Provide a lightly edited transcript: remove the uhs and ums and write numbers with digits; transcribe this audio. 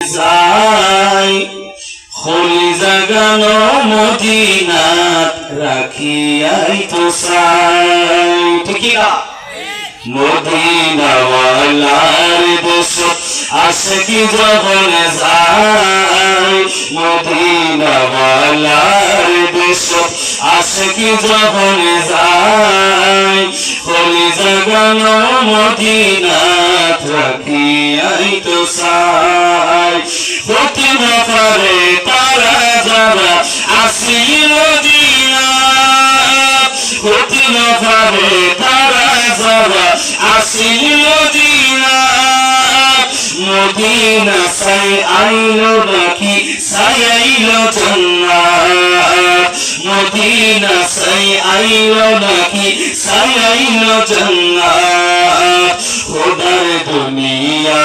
যাই খলি জাগানো মদিনাত রাখিয়াই তো চাই ঠিক না মদিনাওয়ালার দেশ আশিকি যখন যায় মদিনাওয়ালার দেশ আশিকি যখন যায় খলি জাগানো মদিনাত রাখিয়াই তো চাই প্রতি বছরে তারা যারা আসি মদিনাত প্রতি বছরে তারা যারা আসি মদিনাত মদিনা সাই আইলো নাকি সাই আইলো জান্নাত মদিনা সাই আইলো নাকি সাই আইলো জান্নাত খোদার দুনিয়া